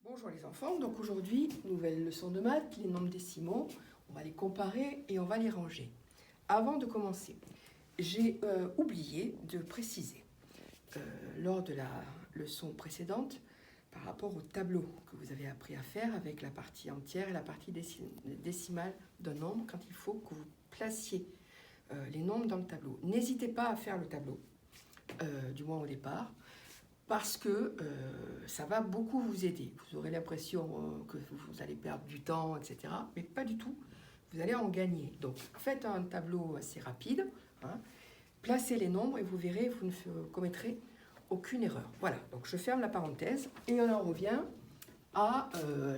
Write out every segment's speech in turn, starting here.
Bonjour les enfants, donc aujourd'hui, nouvelle leçon de maths, les nombres décimaux, on va les comparer et on va les ranger. Avant de commencer, j'ai oublié de préciser lors de la leçon précédente par rapport au tableau que vous avez appris à faire avec la partie entière et la partie décimale d'un nombre quand il faut que vous placiez les nombres dans le tableau. N'hésitez pas à faire le tableau, du moins au départ, parce que ça va beaucoup vous aider. Vous aurez l'impression que vous allez perdre du temps, etc. Mais pas du tout. Vous allez en gagner. Donc, faites un tableau assez rapide. Placez les nombres et vous verrez, vous ne commettrez aucune erreur. Voilà, donc je ferme la parenthèse et on en revient à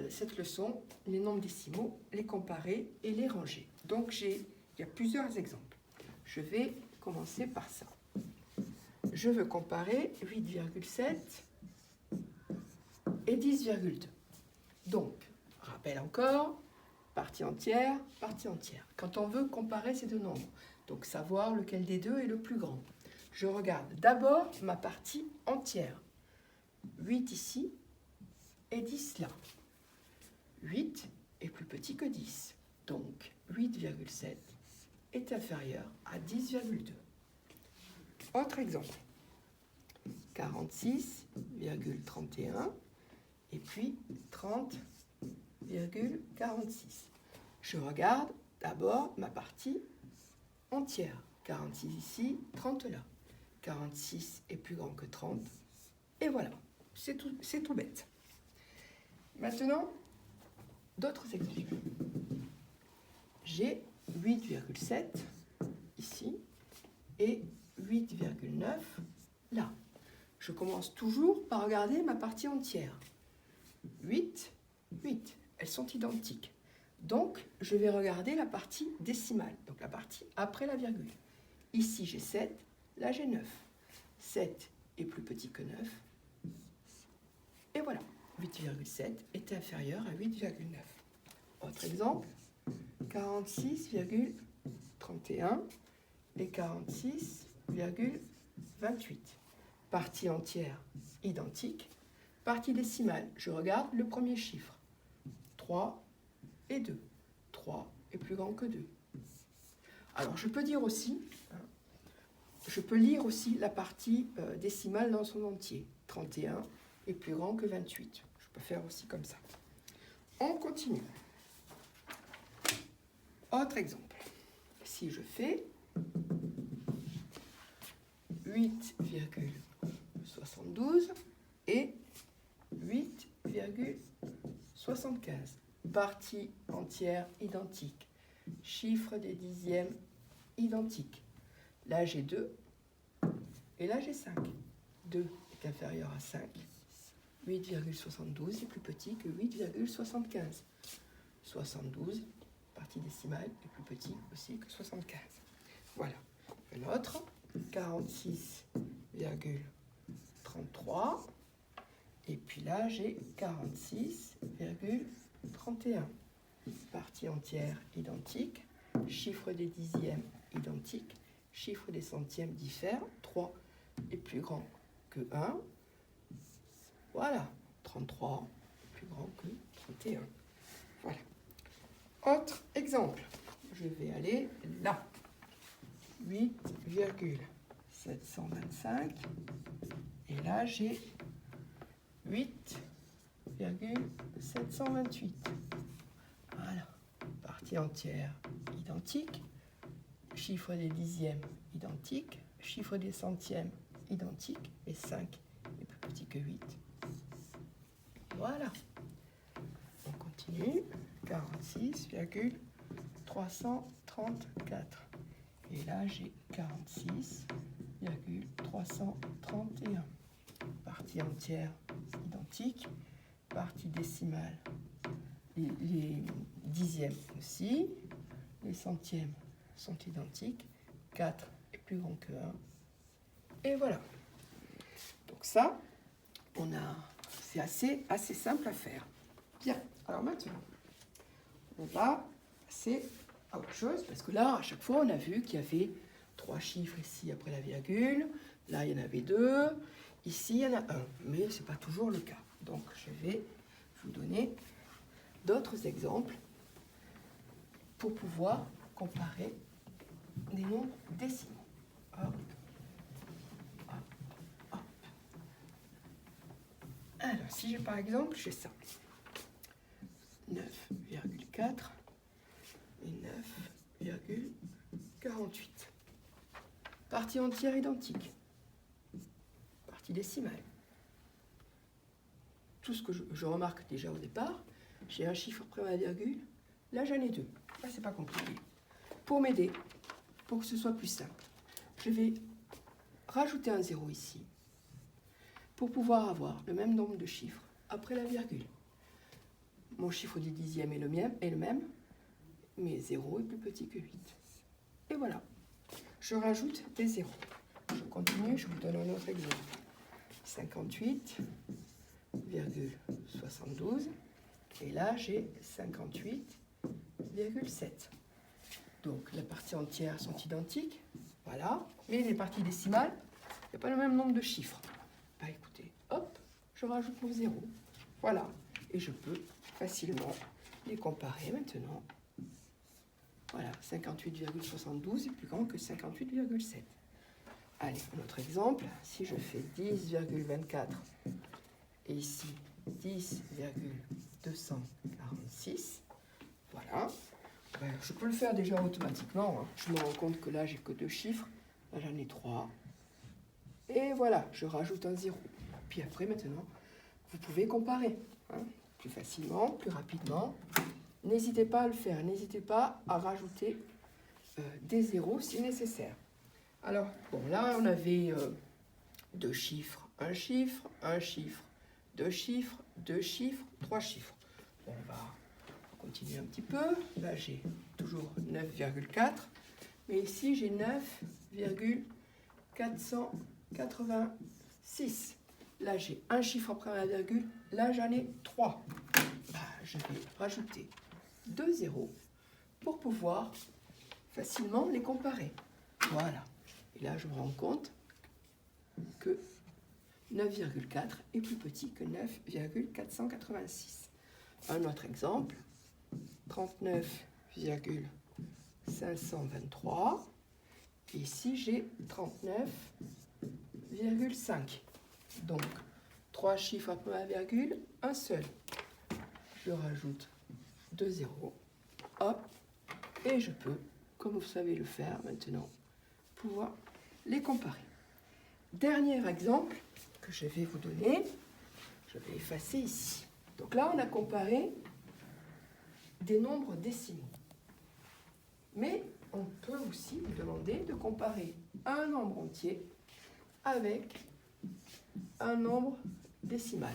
cette leçon, les nombres décimaux, les comparer et les ranger. Donc, il y a plusieurs exemples. Je vais commencer par ça. Je veux comparer 8,7 et 10,2. Donc, rappel encore, partie entière, partie entière. Quand on veut comparer ces deux nombres, donc savoir lequel des deux est le plus grand, je regarde d'abord ma partie entière. 8 ici et 10 là. 8 est plus petit que 10. Donc, 8,7 est inférieur à 10,2. Autre exemple, 46,31 et puis 30,46. Je regarde d'abord ma partie entière. 46 ici, 30 là. 46 est plus grand que 30. Et voilà, c'est tout bête. Maintenant, d'autres exemples. J'ai 8,7 ici et 8,9 là. Je commence toujours par regarder ma partie entière. 8, 8, elles sont identiques. Donc, je vais regarder la partie décimale, donc la partie après la virgule. Ici, j'ai 7, là, j'ai 9. 7 est plus petit que 9. Et voilà, 8,7 est inférieur à 8,9. Autre exemple, 46,31 et 46,28. Partie entière identique. Partie décimale, je regarde le premier chiffre. 3 et 2. 3 est plus grand que 2. Alors, je peux dire aussi, je peux lire aussi la partie décimale dans son entier. 31 est plus grand que 28. Je peux faire aussi comme ça. On continue. Autre exemple. Si je fais 8,72 et 8,75. Partie entière identique. Chiffre des dixièmes identiques. Là, j'ai 2 et là, j'ai 5. 2 est inférieur à 5. 8,72 est plus petit que 8,75. 72, partie décimale, est plus petit aussi que 75. Voilà. Un autre, 46,33. Et puis là, j'ai 46,31. Partie entière identique. Chiffre des dixièmes identique. Chiffre des centièmes diffère. 3 est plus grand que 1. Voilà. 33 est plus grand que 31. Voilà. Autre exemple. Je vais aller là. 8,725. Et là, j'ai 8,728. Voilà. Partie entière identique. Chiffre des dixièmes identique. Chiffre des centièmes identique. Et 5 est plus petit que 8. Voilà. On continue. 46,334. Et là, j'ai 46,331. Partie entière identique. Partie décimale, les dixièmes aussi. Les centièmes sont identiques. 4 est plus grand que 1. Et voilà. Donc ça, c'est assez simple à faire. Bien, alors maintenant, on va passer à autre chose, parce que là, à chaque fois, on a vu qu'il y avait 3 chiffres ici après la virgule. Là, il y en avait 2. Ici, il y en a 1. Mais ce n'est pas toujours le cas. Donc, je vais vous donner d'autres exemples pour pouvoir comparer des nombres décimaux. Hop, hop, hop. Alors, si j'ai par exemple, j'ai ça. 9,4 et 9,48. Partie entière identique. Partie décimale. Tout ce que je remarque déjà au départ, j'ai un chiffre après ma virgule, là j'en ai deux. Là, c'est pas compliqué. Pour m'aider, pour que ce soit plus simple, je vais rajouter un 0 ici pour pouvoir avoir le même nombre de chiffres après la virgule. Mon chiffre du dixième est le même, mais 0 est plus petit que 8. Et voilà, je rajoute des zéros. Je continue, je vous donne un autre exemple. 58,72. Et là, j'ai 58,7. Donc, les parties entières sont identiques. Voilà. Mais les parties décimales, il n'y a pas le même nombre de chiffres. Bah écoutez, hop, je rajoute mon 0. Voilà. Et je peux facilement les comparer maintenant. Voilà, 58,72 est plus grand que 58,7. Allez, un autre exemple. Si je fais 10,24 et ici 10,246, voilà. Ben, je peux le faire déjà automatiquement. Hein. Je me rends compte que là, j'ai que 2 chiffres. Là, j'en ai 3. Et voilà, je rajoute un 0. Puis après, maintenant, vous pouvez comparer. Hein, plus facilement, plus rapidement. N'hésitez pas à le faire. N'hésitez pas à rajouter des zéros si nécessaire. Alors, bon, là, on avait 2 chiffres, un chiffre, 2 chiffres, 2 chiffres, 3 chiffres. Bon, on va continuer un petit peu. Là, j'ai toujours 9,4. Mais ici, j'ai 9,486. Là, j'ai un chiffre après la virgule. Là, j'en ai 3. Bah, je vais rajouter 2 zéros pour pouvoir facilement les comparer. Voilà. Et là, je me rends compte que 9,4 est plus petit que 9,486. Un autre exemple, 39,523. Ici, j'ai 39,5. Donc, 3 chiffres après la virgule, un seul. Je rajoute 2 zéros. Hop. Et je peux, comme vous savez le faire maintenant, pouvoir les comparer. Dernier exemple que je vais vous donner, je vais effacer ici. Donc là, on a comparé des nombres décimaux. Mais on peut aussi vous demander de comparer un nombre entier avec un nombre décimal.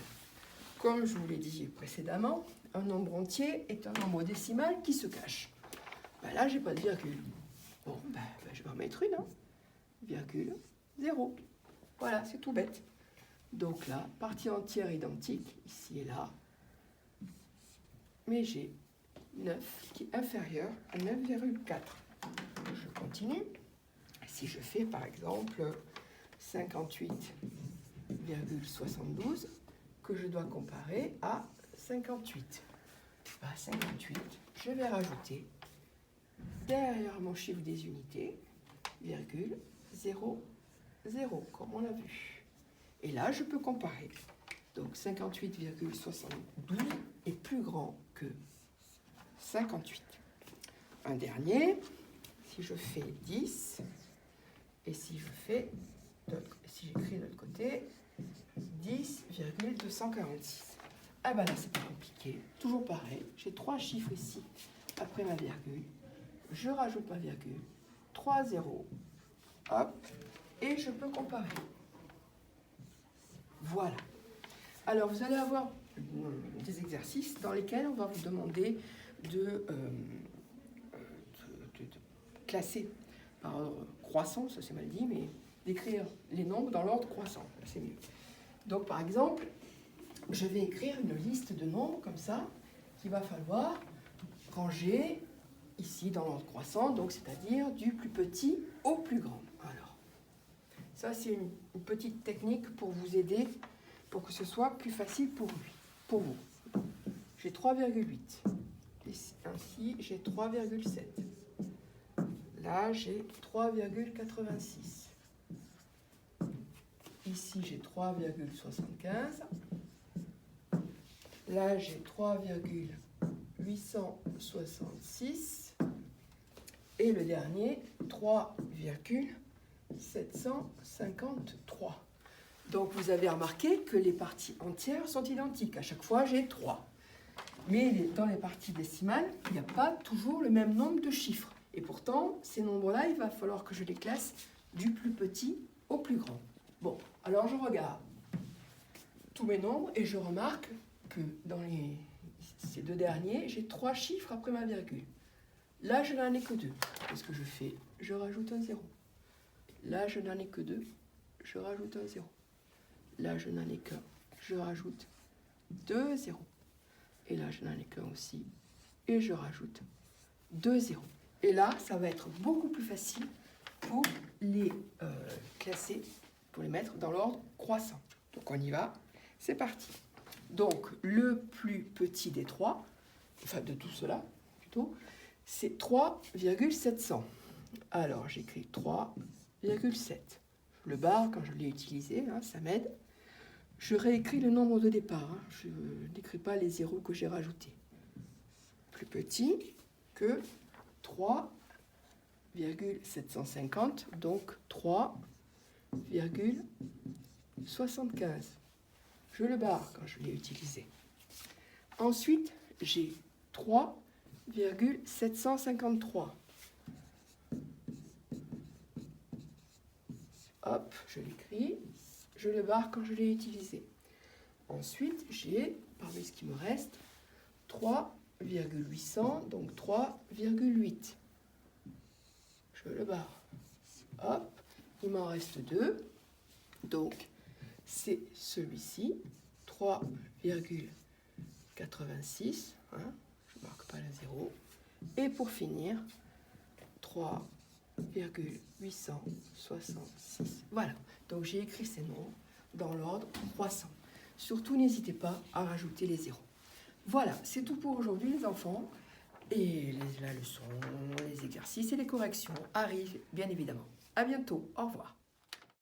Comme je vous l'ai dit précédemment, un nombre entier est un nombre décimal qui se cache. Ben là, je n'ai pas de virgule. Bon, je vais en mettre une. Virgule 0. Voilà, c'est tout bête. Donc là, partie entière identique, ici et là. Mais j'ai 9 qui est inférieur à 9,4. Je continue. Si je fais par exemple 58,72 que je dois comparer à 58. 58, je vais rajouter derrière mon chiffre des unités, virgule 0, 0, comme on l'a vu. Et là, je peux comparer. Donc 58,72 est plus grand que 58. Un dernier, si je fais 10, et si j'écris de l'autre côté, 10,246. Ah ben là, c'est pas compliqué. Toujours pareil, j'ai 3 chiffres ici après ma virgule. Je rajoute ma virgule, 3 zéros, hop, et je peux comparer. Voilà. Alors, vous allez avoir des exercices dans lesquels on va vous demander de classer par ordre croissant, ça c'est mal dit, mais d'écrire les nombres dans l'ordre croissant, c'est mieux. Donc, par exemple, je vais écrire une liste de nombres comme ça, qu'il va falloir ranger ici dans l'ordre croissant, donc c'est-à-dire du plus petit au plus grand. Alors, ça c'est une petite technique pour vous aider, pour que ce soit plus facile pour vous. j'ai 3,8. Ainsi, j'ai 3,7. Là, j'ai 3,86. Ici, j'ai 3,75. Là, j'ai 3,866. Et le dernier, 3,753. Donc, vous avez remarqué que les parties entières sont identiques. À chaque fois, j'ai 3. Mais dans les parties décimales, il n'y a pas toujours le même nombre de chiffres. Et pourtant, ces nombres-là, il va falloir que je les classe du plus petit au plus grand. Bon, alors je regarde tous mes nombres et je remarque que dans ces deux derniers, j'ai 3 chiffres après ma virgule. Là, je n'en ai que 2. Qu'est-ce que je fais? Je rajoute un 0. Là, je n'en ai que 2. Je rajoute un 0. Là, je n'en ai qu'un. Je rajoute 2 zéros. Et là, je n'en ai qu'un aussi. Et je rajoute 2 zéros. Et là, ça va être beaucoup plus facile pour les classer, pour les mettre dans l'ordre croissant. Donc, on y va. C'est parti. Donc, le plus petit des 3, enfin de tout cela, plutôt, c'est 3,700. Alors, j'écris 3,7. Le bar, quand je l'ai utilisé, hein, ça m'aide. Je réécris le nombre de départ. Hein. Je n'écris pas les zéros que j'ai rajoutés. Plus petit que 3,750, donc 3,75. Je le barre quand je l'ai utilisé. Ensuite, j'ai 3,753. Hop, je l'écris. Je le barre quand je l'ai utilisé. Ensuite, j'ai, parmi ce qui me reste, 3,800, donc 3,8. Je le barre. Hop, il m'en reste 2. Donc, c'est celui-ci, 3,86. Hein, je ne marque pas la 0. Et pour finir, 3,866. Voilà, donc j'ai écrit ces nombres dans l'ordre croissant. Surtout, n'hésitez pas à rajouter les zéros. Voilà, c'est tout pour aujourd'hui les enfants. Et la leçon, les exercices et les corrections arrivent bien évidemment. À bientôt, au revoir.